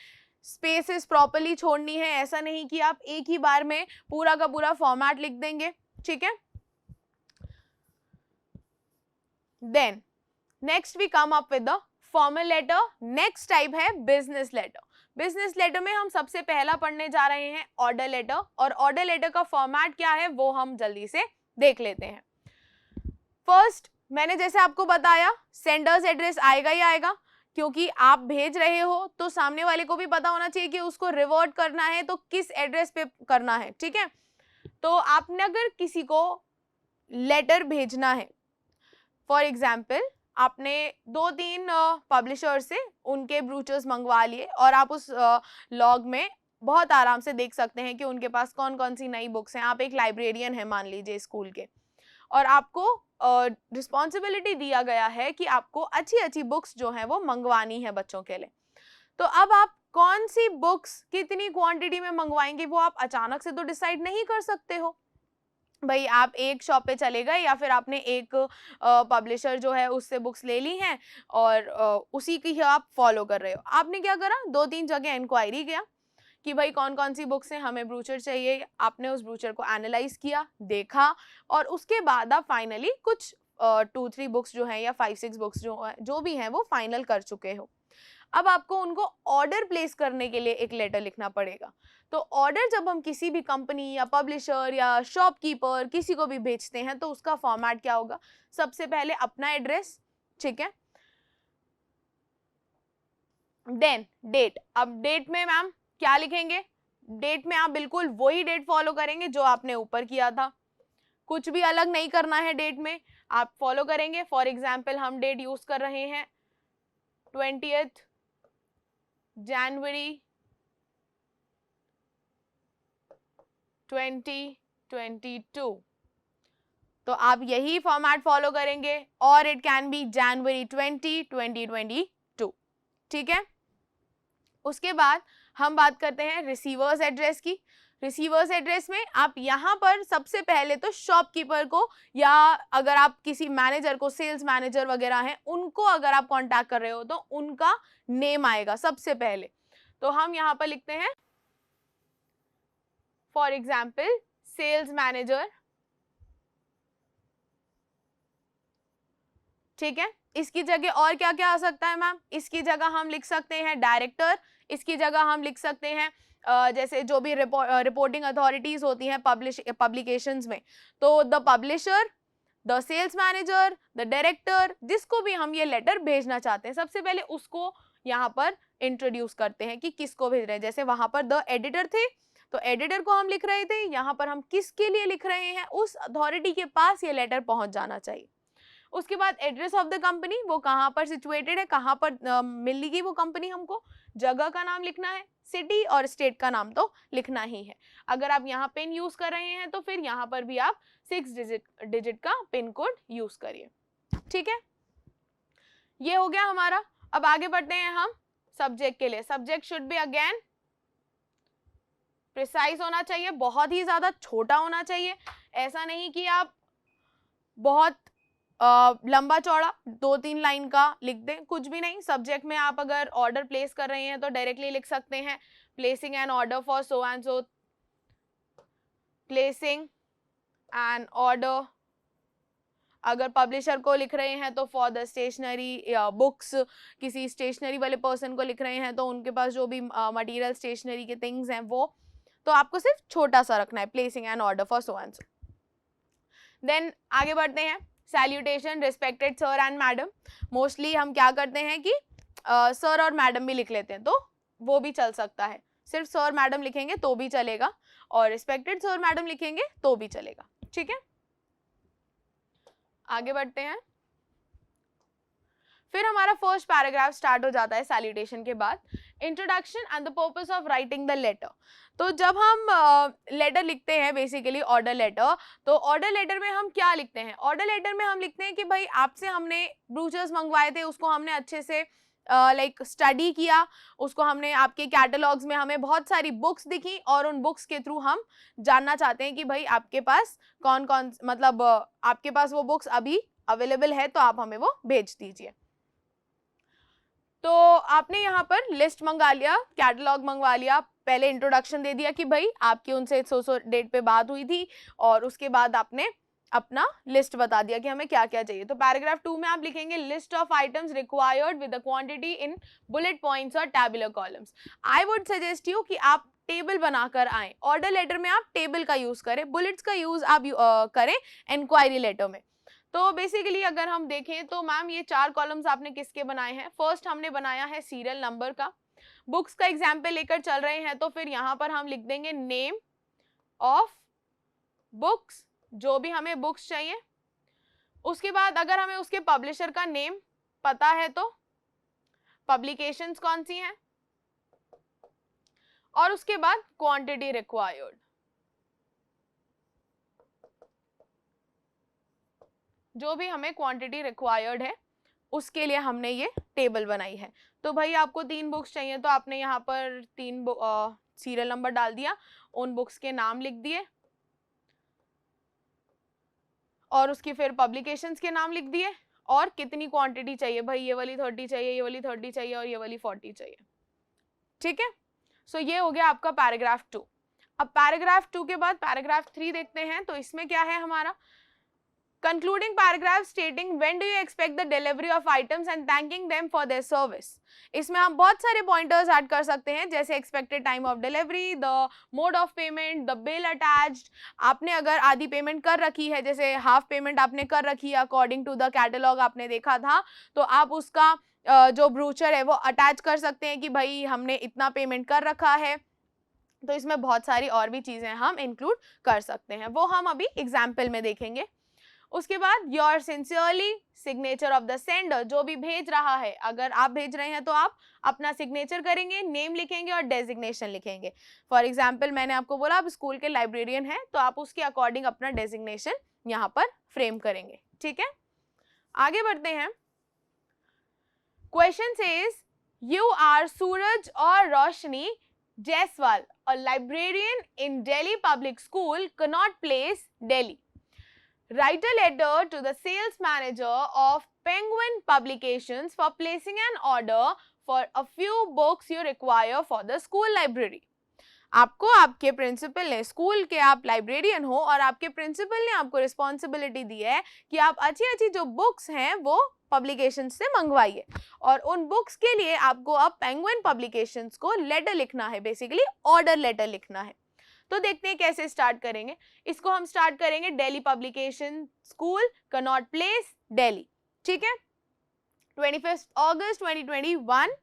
स्पेसेस प्रॉपर्ली छोड़नी है, ऐसा नहीं कि आप एक ही बार में पूरा का पूरा फॉर्मेट लिख देंगे, ठीक है। Then next we come up with the formal letter. Next type है बिजनेस लेटर। बिजनेस लेटर में हम सबसे पहला पढ़ने जा रहे हैं ऑर्डर लेटर, और ऑर्डर लेटर का फॉर्मेट क्या है वो हम जल्दी से देख लेते हैं। फर्स्ट मैंने जैसे आपको बताया, सेंडर्स एड्रेस आएगा ही आएगा, क्योंकि आप भेज रहे हो तो सामने वाले को भी पता होना चाहिए कि उसको रिवर्ट करना है तो किस एड्रेस पे करना है, ठीक है। तो आपने अगर किसी को लेटर भेजना है, फॉर एग्जाम्पल आपने 2-3 पब्लिशर से उनके ब्रूचर्स मंगवा लिए, और आप उस लॉग में बहुत आराम से देख सकते हैं कि उनके पास कौन कौन सी नई बुक्स हैं। आप एक लाइब्रेरियन है मान लीजिए स्कूल के, और आपको रिस्पॉन्सिबिलिटी दिया गया है कि आपको अच्छी अच्छी बुक्स जो हैं वो मंगवानी है बच्चों के लिए। तो अब आप कौन सी बुक्स कितनी क्वांटिटी में मंगवाएंगे वो आप अचानक से तो डिसाइड नहीं कर सकते हो। भाई आप एक शॉप पे चले गए, या फिर आपने एक पब्लिशर जो है उससे बुक्स ले ली हैं और उसी की ही आप फॉलो कर रहे हो। आपने क्या करा, 2-3 जगह इंक्वायरी किया कि भाई कौन कौन सी बुक्स हैं, हमें ब्रूचर चाहिए। आपने उस ब्रूचर को एनालाइज किया, देखा, और उसके बाद आप फाइनली कुछ 2-3 बुक्स जो हैं या 5-6 बुक्स जो भी हैं वो फाइनल कर चुके हो। अब आपको उनको ऑर्डर प्लेस करने के लिए एक लेटर लिखना पड़ेगा। तो ऑर्डर जब हम किसी भी कंपनी या पब्लिशर या शॉपकीपर किसी को भी भेजते हैं तो उसका फॉर्मेट क्या होगा, सबसे पहले अपना एड्रेस, ठीक है, देन डेट। अब डेट में मैम क्या लिखेंगे, डेट में आप बिल्कुल वही डेट फॉलो करेंगे जो आपने ऊपर किया था, कुछ भी अलग नहीं करना है डेट में, आप फॉलो करेंगे। फॉर एग्जाम्पल हम डेट यूज कर रहे हैं 20th जनवरी 2022, तो आप यही फॉर्मेट फॉलो करेंगे, और इट कैन बी जनवरी 2022, ठीक है। उसके बाद हम बात करते हैं रिसीवर्स एड्रेस की। रिसीवर्स एड्रेस में आप यहाँ पर सबसे पहले तो शॉपकीपर को, या अगर आप किसी मैनेजर को, सेल्स मैनेजर वगैरह हैं, उनको अगर आप कांटेक्ट कर रहे हो तो उनका नेम आएगा सबसे पहले। तो हम यहाँ पर लिखते हैं फॉर एग्जाम्पल सेल्स मैनेजर, ठीक है। इसकी जगह और क्या क्या आ सकता है मैम, इसकी जगह हम लिख सकते हैं डायरेक्टर, इसकी जगह हम लिख सकते हैं जैसे जो भी रिपोर्टिंग अथॉरिटीज होती हैं पब्लिकेशंस में, तो the publisher, the sales manager, the director, जिसको भी हम ये लेटर भेजना चाहते हैं सबसे पहले उसको यहाँ पर इंट्रोड्यूस करते हैं कि किसको भेज रहे हैं। जैसे वहां पर द एडिटर थे तो एडिटर को हम लिख रहे थे, यहाँ पर हम किसके लिए लिख रहे हैं, उस अथॉरिटी के पास ये लेटर पहुंच जाना चाहिए। उसके बाद एड्रेस ऑफ द कंपनी, वो कहाँ पर सिचुएटेड है, कहाँ पर मिलेगी वो कंपनी, हमको जगह का नाम लिखना है, सिटी और स्टेट का नाम तो लिखना ही है। अगर आप यहाँ पिन यूज कर रहे हैं तो फिर यहाँ पर भी आप 6 डिजिट का पिन कोड यूज करिए, ठीक है। ये हो गया हमारा। अब आगे बढ़ते हैं हम सब्जेक्ट के लिए। Subject should be again precise होना चाहिए, बहुत ही ज्यादा छोटा होना चाहिए। ऐसा नहीं कि आप बहुत लंबा चौड़ा 2-3 लाइन का लिख दें, कुछ भी नहीं। सब्जेक्ट में आप अगर ऑर्डर प्लेस कर रहे हैं तो डायरेक्टली लिख सकते हैं placing an order for so and so, placing an order. अगर पब्लिशर को लिख रहे हैं तो फॉर द स्टेशनरी बुक्स, किसी स्टेशनरी वाले पर्सन को लिख रहे हैं तो उनके पास जो भी मटेरियल स्टेशनरी के थिंग्स हैं वो, तो आपको सिर्फ छोटा सा रखना है, placing an order for so and so. Then आगे बढ़ते हैं, salutation, respected sir and madam. Mostly हम क्या करते हैं कि सर और मैडम भी लिख लेते हैं, तो वो भी चल सकता है, सिर्फ सर मैडम लिखेंगे तो भी चलेगा और रिस्पेक्टेड सर मैडम लिखेंगे तो भी चलेगा, ठीक है। आगे बढ़ते हैं, फिर हमारा फर्स्ट पैराग्राफ स्टार्ट हो जाता है सैल्यूटेशन के बाद, introduction and the purpose of writing the letter. तो जब हम लेटर लिखते हैं, बेसिकली ऑर्डर लेटर, तो ऑर्डर लेटर में हम क्या लिखते हैं? ऑर्डर लेटर में हम लिखते हैं कि भाई आपसे हमने ब्रूचर्स मंगवाए थे, उसको हमने अच्छे से स्टडी किया, उसको हमने, आपके कैटलॉग्स में हमें बहुत सारी बुक्स दिखी और उन बुक्स के थ्रू हम जानना चाहते हैं कि भाई आपके पास कौन कौन, मतलब आपके पास वो बुक्स अभी अवेलेबल है तो आप हमें वो भेज दीजिए। तो आपने यहाँ पर लिस्ट मंगा लिया, कैटलॉग मंगवा लिया, पहले इंट्रोडक्शन दे दिया कि भाई आपकी उनसे सो डेट पे बात हुई थी, और उसके बाद आपने अपना लिस्ट बता दिया कि हमें क्या क्या चाहिए। तो पैराग्राफ 2 में आप लिखेंगे list of items required with the quantity in bullet points और tabular columns. I would suggest you कि आप टेबल बनाकर आए। ऑर्डर लेटर में आप टेबल का यूज करें, बुलेट्स का यूज आप करें इंक्वायरी लेटर में। तो बेसिकली अगर हम देखें तो मैम ये 4 कॉलम्स आपने किसके बनाए हैं? फर्स्ट हमने बनाया है सीरियल नंबर का। बुक्स का एग्जाम्पल लेकर चल रहे हैं तो फिर यहाँ पर हम लिख देंगे नेम ऑफ बुक्स, जो भी हमें बुक्स चाहिए। उसके बाद अगर हमें उसके पब्लिशर का नेम पता है तो पब्लिकेशंस कौन सी हैं, और उसके बाद क्वांटिटी रिक्वायर्ड, जो भी हमें क्वांटिटी रिक्वायर्ड है उसके लिए हमने ये टेबल बनाई है। तो भाई आपको 3 बुक्स चाहिए तो आपने यहाँ पर 3 सीरियल नंबर डाल दिया, उन बुक्स के नाम लिख दिए और उसकी फिर पब्लिकेशंस के नाम लिख दिए और कितनी क्वांटिटी चाहिए, भाई ये वाली 30 चाहिए, ये वाली 30 चाहिए और ये वाली 40 चाहिए, ठीक है। सो ये हो गया आपका पैराग्राफ 2। अब पैराग्राफ 2 के बाद पैराग्राफ 3 देखते हैं, तो इसमें क्या है हमारा concluding paragraph stating when do you expect the delivery of items and thanking them for their service। इसमें हम बहुत सारे पॉइंटर्स ऐड कर सकते हैं, जैसे expected time of delivery, the mode of payment, the bill attached। आपने अगर आधी पेमेंट कर रखी है, जैसे हाफ पेमेंट आपने कर रखी है अकॉर्डिंग टू द कैटलॉग आपने देखा था, तो आप उसका जो ब्रोचर है वो अटैच कर सकते हैं कि भाई हमने इतना पेमेंट कर रखा है। तो इसमें बहुत सारी और भी चीजें हम इंक्लूड कर सकते हैं, वो हम अभी एग्जाम्पल में देखेंगे। उसके बाद your sincerely signature of the sender, जो भी भेज रहा है, अगर आप भेज रहे हैं तो आप अपना सिग्नेचर करेंगे, नेम लिखेंगे और डेजिग्नेशन लिखेंगे। फॉर एग्जाम्पल मैंने आपको बोला आप स्कूल के लाइब्रेरियन हैं तो आप उसके अकॉर्डिंग अपना डेजिग्नेशन यहाँ पर फ्रेम करेंगे, ठीक है। आगे बढ़ते हैं, क्वेश्चन सेज यू आर सूरज और रोशनी Jaiswal, a librarian in Delhi Public School, Connaught Place, Delhi. Write a letter to the sales manager of Penguin Publications for placing an order for a few books you require for the school library. आपको आपके प्रिंसिपल ने, स्कूल के आप लाइब्रेरियन हो और आपके प्रिंसिपल ने आपको रिस्पॉन्सिबिलिटी दी है कि आप अच्छी अच्छी जो बुक्स हैं वो पब्लिकेशन से मंगवाइए, और उन बुक्स के लिए आपको अब पेंगुइन पब्लिकेशंस को लेटर लिखना है, बेसिकली ऑर्डर लेटर लिखना है। तो देखते हैं कैसे स्टार्ट करेंगे। इसको हम स्टार्ट करेंगे दिल्ली पब्लिकेशन स्कूल, कनॉट प्लेस, दिल्ली, ठीक है, 25 अगस्त 2021।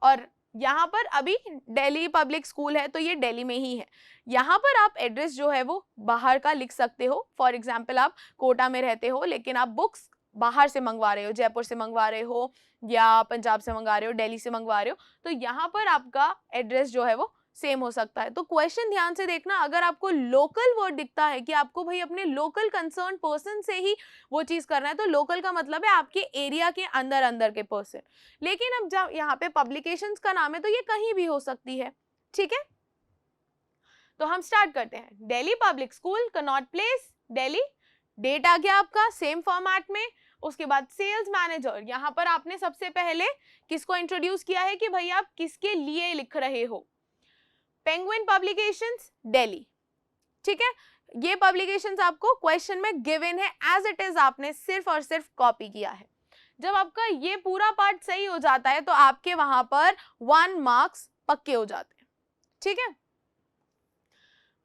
और यहाँ पर अभी दिल्ली पब्लिक स्कूल है तो ये दिल्ली में ही है। यहाँ पर आप एड्रेस जो है वो बाहर का लिख सकते हो। फॉर एग्जाम्पल आप कोटा में रहते हो लेकिन आप बुक्स बाहर से मंगवा रहे हो, जयपुर से मंगवा रहे हो या पंजाब से मंगवा रहे हो, दिल्ली से मंगवा रहे हो, तो यहाँ पर आपका एड्रेस जो है वो सेम हो सकता है। तो क्वेश्चन ध्यान से देखना, अगर आपको लोकल वर्ड दिखता है कि आपको भाई अपने लोकल कंसर्न पर्सन से ही वो चीज करना है, तो लोकल का मतलब है आपके एरिया के अंदर अंदर के पर्सन। लेकिन अब जब यहाँ पे पब्लिकेशंस का नाम है तो ये कहीं भी हो सकती है, ठीक है। तो हम स्टार्ट करते हैं, Delhi public school, Connaught Place, Delhi. Date आ गया आपका सेम फॉर्मेट में, उसके बाद सेल्स मैनेजर, यहाँ पर आपने सबसे पहले किसको इंट्रोड्यूस किया है कि भाई आप किसके लिए लिख रहे हो। पेंगुइन पब्लिकेशंस दिल्ली, ठीक है, ये पब्लिकेशंस आपको क्वेश्चन में गिवन है एज इट इज, आपने सिर्फ और सिर्फ कॉपी किया है। जब आपका ये पूरा पार्ट सही हो जाता है तो आपके वहां पर 1 मार्क्स पक्के हो जाते हैं, ठीक है।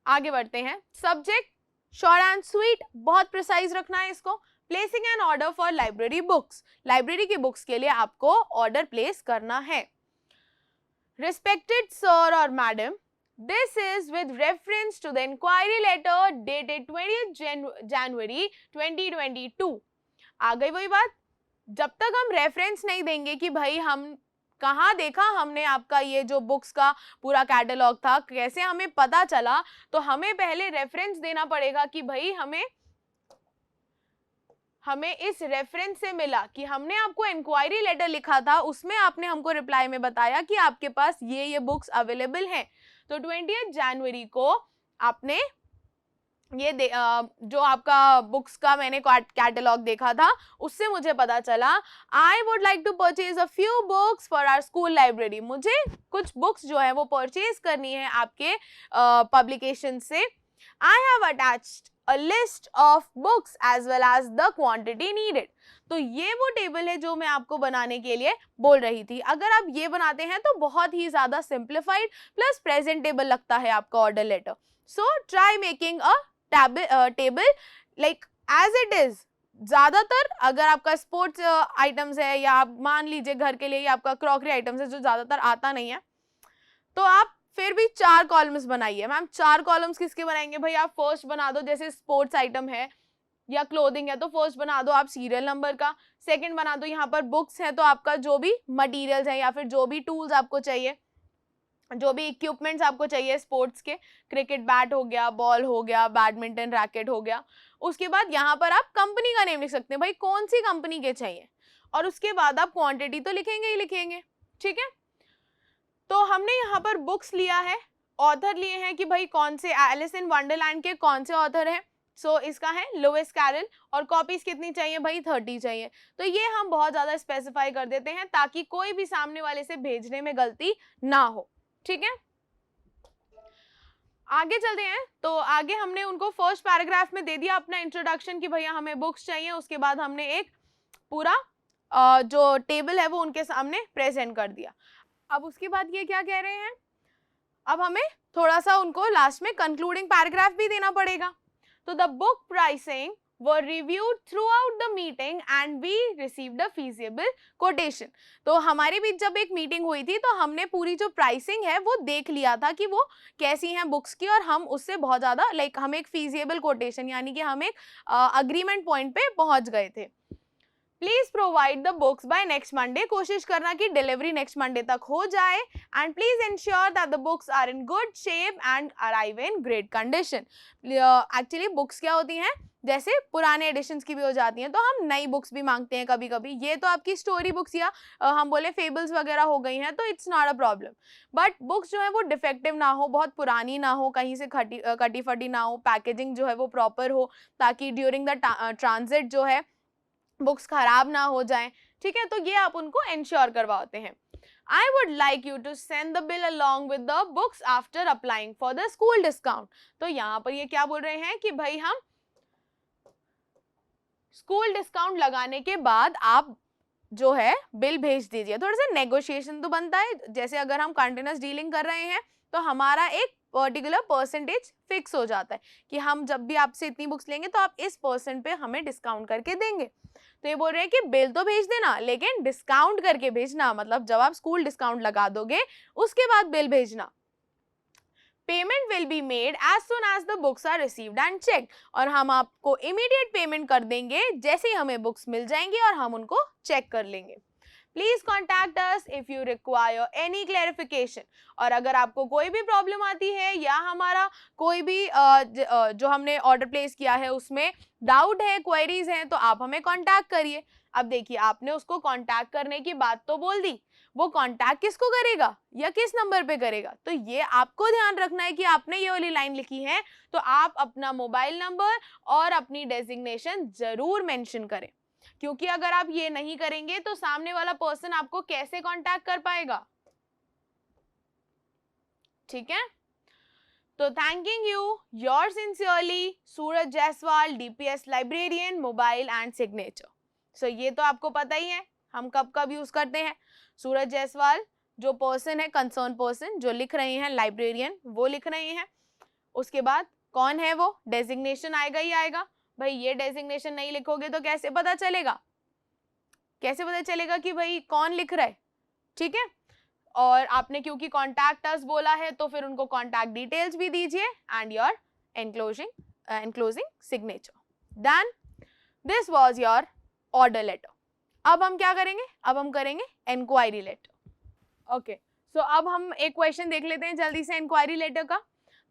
आगे बढ़ते हैं। सब्जेक्ट शॉर्ट एंड स्वीट, बहुत प्रिसाइज रखना है इसको। Placing an order for library books, library की बुक्स के लिए आपको ऑर्डर प्लेस करना है। रिस्पेक्टेड सर और madam, this is with reference to the inquiry letter dated 20th January 2022। आ गई वही बात, जब तक हम रेफरेंस नहीं देंगे कि भाई हम कहाँ देखा हमने आपका ये जो बुक्स का पूरा कैटलॉग था, कैसे हमें पता चला, तो हमें पहले रेफरेंस देना पड़ेगा कि भाई हमें इस रेफरेंस से मिला कि हमने आपको इंक्वायरी लेटर लिखा था, उसमें आपने हमको रिप्लाई में बताया कि आपके पास ये बुक्स अवेलेबल हैं। तो 20 जनवरी को आपने ये जो आपका बुक्स का मैंने कैटलॉग देखा था, उससे मुझे पता चला I would like to purchase a few books for our school library, मुझे कुछ बुक्स जो है वो परचेज करनी है आपके पब्लिकेशन से। I have attached a list of books as well as the quantity needed। तो ये वो टेबल है जो मैं आपको बनाने के लिए बोल रही थी। अगर आप ये बनाते हैं तो बहुत ही ज्यादा सिंप्लीफाइड प्लस प्रेजेंटेबल लगता है आपका order letter. So try making a table like as it is. ज्यादातर अगर आपका स्पोर्ट्स आइटम्स है या आप मान लीजिए घर के लिए आपका क्रॉकरी आइटम्स है जो ज्यादातर आता नहीं है, तो आप फिर भी 4 कॉलम्स बनाइए। मैम 4 कॉलम्स किसके बनाएंगे भाई, आप फर्स्ट बना दो, जैसे स्पोर्ट्स आइटम है या क्लोथिंग है तो फर्स्ट बना दो आप सीरियल नंबर का, सेकंड बना दो यहाँ पर बुक्स है तो आपका जो भी मटेरियल्स है या फिर जो भी टूल्स आपको चाहिए, जो भी इक्विपमेंट्स आपको चाहिए स्पोर्ट्स के, क्रिकेट बैट हो गया, बॉल हो गया, बैडमिंटन रैकेट हो गया। उसके बाद यहाँ पर आप कंपनी का नेम लिख सकते हैं, भाई कौन सी कंपनी के चाहिए, और उसके बाद आप क्वांटिटी तो लिखेंगे ही लिखेंगे, ठीक है। तो हमने यहाँ पर बुक्स लिया है, ऑथर लिए हैं कि भाई कौन से, एलिस इन वंडरलैंड के कौन से ऑथर हैं, सो इसका है लुइस कैरल, और कॉपीज कितनी चाहिए भाई 30 चाहिए। तो ये हम बहुत ज्यादा स्पेसिफाई कर देते हैं ताकि कोई भी सामने वाले से भेजने में गलती ना हो, ठीक है। आगे चलते हैं। तो आगे हमने उनको फर्स्ट पैराग्राफ में दे दिया अपना इंट्रोडक्शन कि भैया हमें बुक्स चाहिए, उसके बाद हमने एक पूरा जो टेबल है वो उनके सामने प्रेजेंट कर दिया। अब उसके बाद ये क्या कह रहे हैं, अब हमें थोड़ा सा उनको लास्ट में कंक्लूडिंग पैराग्राफ भी देना पड़ेगा। तो the book pricing were reviewed throughout the meeting and we received a feasible quotation। तो हमारे बीच जब एक मीटिंग हुई थी तो हमने पूरी जो प्राइसिंग है वो देख लिया था कि वो कैसी हैं बुक्स की, और हम उससे बहुत ज़्यादा हम एक feasible quotation यानी कि हम एक अग्रीमेंट पॉइंट पे पहुंच गए थे। Please provide the books by next Monday, कोशिश करना कि डिलीवरी नेक्स्ट मंडे तक हो जाए, and please ensure that the books are in good shape and arrive in great condition. Actually books क्या होती हैं, जैसे पुराने एडिशंस की भी हो जाती हैं तो हम नई बुक्स भी मांगते हैं कभी कभी, ये तो आपकी स्टोरी बुक्स या हम बोले फेबल्स वगैरह हो गई हैं तो it's not a problem, but books जो है वो डिफेक्टिव ना हो, बहुत पुरानी ना हो, कहीं से कटी फटी ना हो, पैकेजिंग जो है वो प्रॉपर हो ताकि ड्यूरिंग द ट्रांजिट जो है बुक्स खराब ना हो जाएं, ठीक है। तो ये आप उनको इंश्योर करवाते हैं। I would like you to send the bill along with the books after applying for the school discount। तो यहाँ पर ये क्या बोल रहे हैं कि भाई हम स्कूल डिस्काउंट लगाने के बाद आप जो है बिल भेज दीजिए। थोड़ा सा नेगोशिएशन तो बनता है, जैसे अगर हम कंटिन्यूअस डीलिंग कर रहे हैं तो हमारा एक पर्टिकुलर परसेंटेज फिक्स हो जाता है कि हम जब भी आपसे इतनी बुक्स लेंगे तो आप इस परसेंट पे हमें डिस्काउंट करके देंगे। तो ये बोल रहे हैं कि बिल तो भेज देना लेकिन डिस्काउंट करके भेजना, मतलब जब आप स्कूल डिस्काउंट लगा दोगे उसके बाद बिल भेजना। Payment will be made as soon as the books are received and check, और हम आपको इमीडिएट पेमेंट कर देंगे जैसे ही हमें बुक्स मिल जाएंगी और हम उनको चेक कर लेंगे। Please contact us if you require any clarification, और अगर आपको कोई भी प्रॉब्लम आती है या हमारा कोई भी जो हमने ऑर्डर प्लेस किया है उसमें डाउट है, क्वेरीज हैं, तो आप हमें कॉन्टैक्ट करिए। अब देखिए आपने उसको कॉन्टैक्ट करने की बात तो बोल दी, वो कॉन्टैक्ट किसको करेगा या किस नंबर पे करेगा, तो ये आपको ध्यान रखना है कि आपने ये वाली लाइन लिखी है तो आप अपना मोबाइल नंबर और अपनी डेजिग्नेशन जरूर मेंशन करें, क्योंकि अगर आप ये नहीं करेंगे तो सामने वाला पर्सन आपको कैसे कांटेक्ट कर पाएगा, ठीक है। तो thanking you, your sincerely Suraj Jaiswal, DPS librarian, mobile and signature. So ये तो आपको पता ही है हम कब कब यूज करते हैं। सूरज जायसवाल जो पर्सन है, कंसर्न पर्सन जो लिख रहे हैं, लाइब्रेरियन वो लिख रहे हैं। उसके बाद कौन है वो, डेजिग्नेशन आएगा ही आएगा। भाई ये डेजिग्नेशन नहीं लिखोगे तो कैसे पता चलेगा, कैसे पता चलेगा कि भाई कौन लिख रहा है, ठीक है। और आपने क्योंकि कॉन्टैक्ट अस बोला है तो फिर उनको कॉन्टैक्ट डिटेल्स भी दीजिए and your enclosing signature. Done, this was your order letter. अब हम क्या करेंगे, अब हम करेंगे इंक्वायरी लेटर। ओके, सो अब हम एक क्वेश्चन देख लेते हैं जल्दी से इंक्वायरी लेटर का।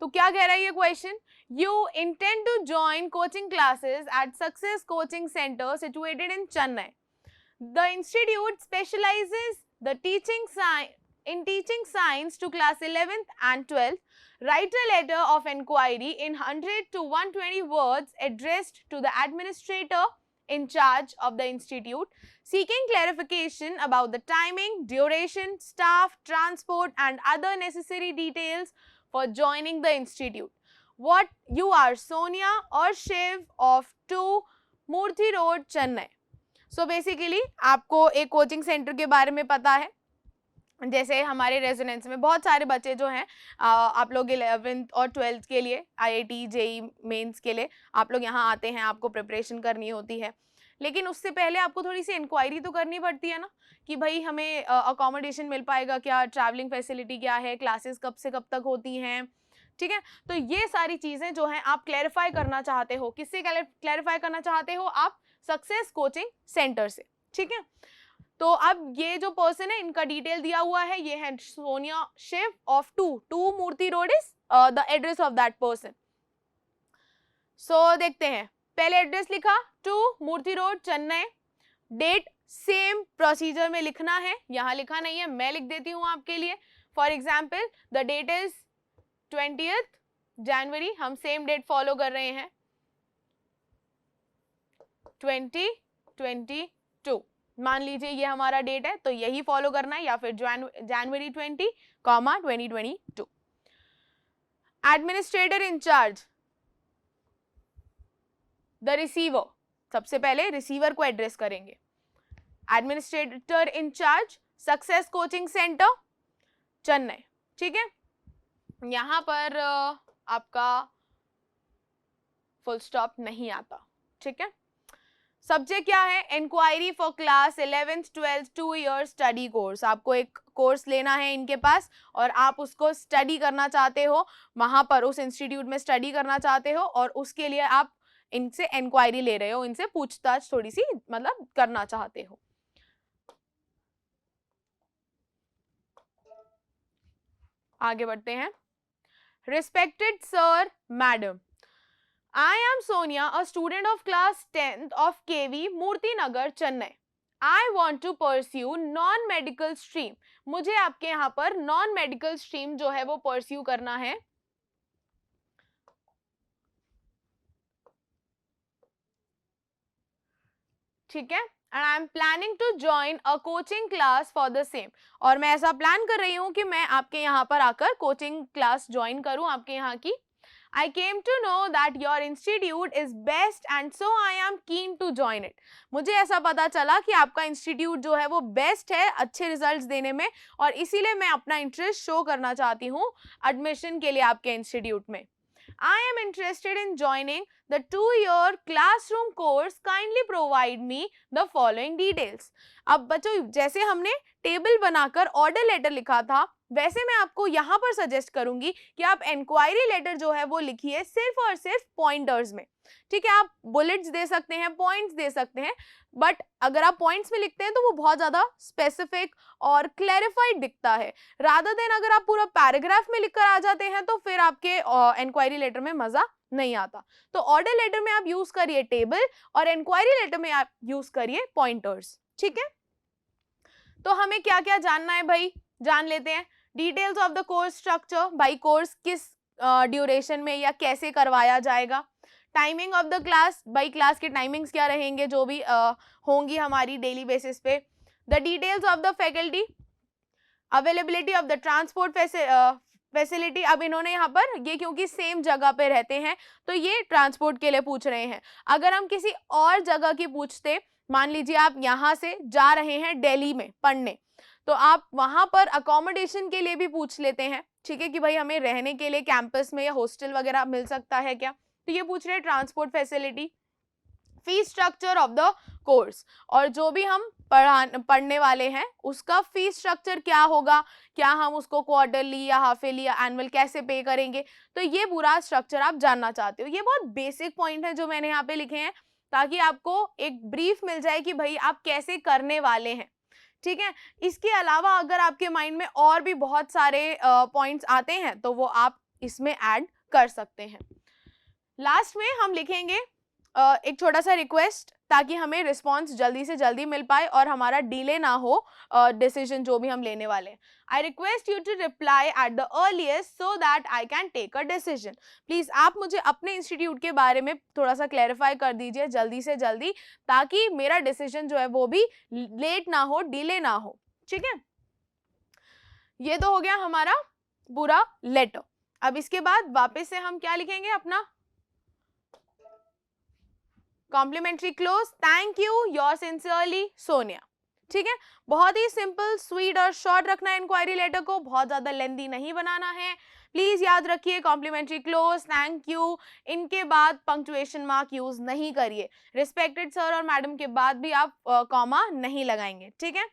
तो क्या कह रहा है ये question, you intend to join coaching classes at success coaching centre situated in Chennai. The institute specialises the in teaching science to class 11th and 12th. Write a letter of inquiry in 100 to 120 words addressed to the administrator in charge of the institute, seeking clarification about the timing, duration, staff, transport and other necessary details for joining the institute. What you are Sonia or Shiv of 2 Murthy Road, Chennai. So basically आपको एक कोचिंग सेंटर के बारे में पता है। जैसे हमारे रेजोनेंस में बहुत सारे बच्चे जो हैं, आप लोग 11th और 12th के लिए आईआईटी जेई मेंस के लिए आप लोग यहाँ आते हैं, आपको प्रिपरेशन करनी होती है। लेकिन उससे पहले आपको थोड़ी सी इंक्वायरी तो करनी पड़ती है ना कि भाई हमें अकोमोडेशन मिल पाएगा क्या, ट्रैवलिंग फैसिलिटी क्या है, क्लासेस कब से कब तक होती हैं, ठीक है। तो ये सारी चीज़ें जो हैं आप क्लैरिफाई करना चाहते हो, किससे क्लैरिफाई करना चाहते हो आप, सक्सेस कोचिंग सेंटर से, ठीक है। तो अब ये जो पर्सन है इनका डिटेल दिया हुआ है, ये है Sonia Shiv of 2 Murthy road is the address of that person. So देखते हैं, पहले एड्रेस लिखा 2 Murthy road Chennai, date same procedure में लिखना है, यहाँ लिखा नहीं है, मैं लिख देती हूँ आपके लिए। For example the date is 20th January, हम सेम डेट फॉलो कर रहे हैं, 2022 मान लीजिए ये हमारा डेट है तो यही फॉलो करना है, या फिर January 20, 2022। Administrator incharge the receiver, सबसे पहले रिसीवर को एड्रेस करेंगे। Administrator incharge success coaching centre Chennai, ठीक है। यहां पर आपका फुल स्टॉप नहीं आता, ठीक है। सब्जेक्ट क्या है, inquiry for class 11th 12th 2 year study course. आपको एक कोर्स लेना है इनके पास और आप उसको स्टडी करना चाहते हो, वहां पर उस इंस्टीट्यूट में स्टडी करना चाहते हो और उसके लिए आप इनसे इंक्वायरी ले रहे हो, इनसे पूछताछ थोड़ी सी मतलब करना चाहते हो। आगे बढ़ते हैं। Respected sir madam, I am Sonia, a student of class 10th of KV, Murthy Nagar, Chennai. I want to pursue non-medical stream. मुझे आपके यहाँ पर non-medical stream जो है वो pursue करना है। ठीक है, and I am planning to join a coaching class for the same. और मैं ऐसा प्लान कर रही हूँ कि मैं आपके यहाँ पर आकर कोचिंग क्लास ज्वाइन करूँ आपके यहाँ की। I came to know that your institute is best and so I am keen to join it. मुझे ऐसा पता चला कि आपका इंस्टीट्यूट जो है वो बेस्ट है अच्छे रिजल्ट्स देने में और इसीलिए मैं अपना इंटरेस्ट शो करना चाहती हूँ एडमिशन के लिए आपके इंस्टीट्यूट में। I am interested in joining the 2-year classroom course. Kindly provide me the following details. अब बच्चों जैसे हमने टेबल बनाकर ऑर्डर लेटर लिखा था वैसे मैं आपको यहाँ पर सजेस्ट करूंगी कि आप इंक्वायरी लेटर जो है वो लिखिए सिर्फ और सिर्फ पॉइंटर्स में, ठीक है। आप बुलेट्स दे सकते हैं, पॉइंट्स दे सकते हैं, बट अगर आप पॉइंट्स में लिखते हैं तो वो बहुत ज्यादा स्पेसिफिक और क्लैरिफाइड दिखता है, रादर देन अगर आप पूरा पैराग्राफ में लिखकर आ जाते हैं तो फिर आपके इंक्वायरी लेटर में मजा नहीं आता। तो ऑर्डर लेटर में आप यूज करिए टेबल और इंक्वायरी लेटर में आप यूज करिए पॉइंटर्स, ठीक है। तो हमें क्या क्या जानना है भाई, जान लेते हैं। Details of the course structure, भाई कोर्स किस ड्यूरेशन में या कैसे करवाया जाएगा, टाइमिंग ऑफ द क्लास, भाई क्लास के टाइमिंग्स क्या रहेंगे जो भी होंगी हमारी डेली बेसिस पे. The details of the faculty, availability of the transport facility. अब इन्होंने यहाँ पर ये क्योंकि सेम जगह पे रहते हैं तो ये ट्रांसपोर्ट के लिए पूछ रहे हैं. अगर हम किसी और जगह की पूछते, मान लीजिए आप यहाँ से जा रहे हैं दिल्ली में पढ़ने, तो आप वहां पर अकोमोडेशन के लिए भी पूछ लेते हैं, ठीक है, कि भाई हमें रहने के लिए कैंपस में या हॉस्टल वगैरह मिल सकता है क्या. तो ये पूछ रहे हैं transport facility. Fees structure of the course, और जो भी हम पढ़ने वाले हैं उसका फीस स्ट्रक्चर क्या होगा, क्या हम उसको क्वार्टरली या हाफ ईयरली या एनुअल कैसे पे करेंगे, तो ये पूरा स्ट्रक्चर आप जानना चाहते हो. ये बहुत बेसिक पॉइंट है जो मैंने यहाँ पे लिखे हैं ताकि आपको एक ब्रीफ मिल जाए कि भाई आप कैसे करने वाले हैं, ठीक है. इसके अलावा अगर आपके माइंड में और भी बहुत सारे पॉइंट्स आते हैं तो वो आप इसमें ऐड कर सकते हैं. लास्ट में हम लिखेंगे एक छोटा सा रिक्वेस्ट ताकि हमें रिस्पॉन्स जल्दी से जल्दी मिल पाए और हमारा डिले ना हो डिसीजन जो भी हम लेने वाले हैं. I request you to reply at the earliest so that I can take a decision. Please आप मुझे अपने इंस्टीट्यूट के बारे में थोड़ा सा क्लैरिफाई कर दीजिए जल्दी से जल्दी, ताकि मेरा डिसीजन जो है वो भी लेट ना हो, डिले ना हो, ठीक है. ये तो हो गया हमारा पूरा लेटर. अब इसके बाद वापस से हम क्या लिखेंगे, अपना complimentary close. Thank you, your sincerely Sonia. ठीक है, बहुत ही सिंपल, स्वीट और शॉर्ट रखना है इंक्वायरी लेटर को, बहुत ज्यादा लेंथी नहीं बनाना है. प्लीज याद रखिए कॉम्प्लीमेंट्री क्लोज, थैंक यू, इनके बाद पंक्चुएशन मार्क यूज नहीं करिए. रिस्पेक्टेड सर और मैडम के बाद भी आप कॉमा नहीं लगाएंगे, ठीक है.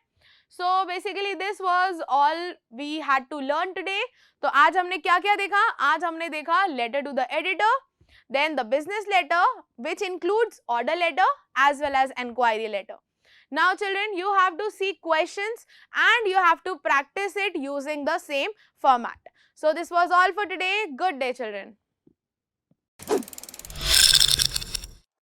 So basically this was all we had to learn today. तो आज हमने क्या क्या देखा, आज हमने देखा letter to the editor, then the business letter which includes order letter as well as enquiry letter. Now children, you have to see questions and you have to practice it using the same format. So this was all for today. Good day children.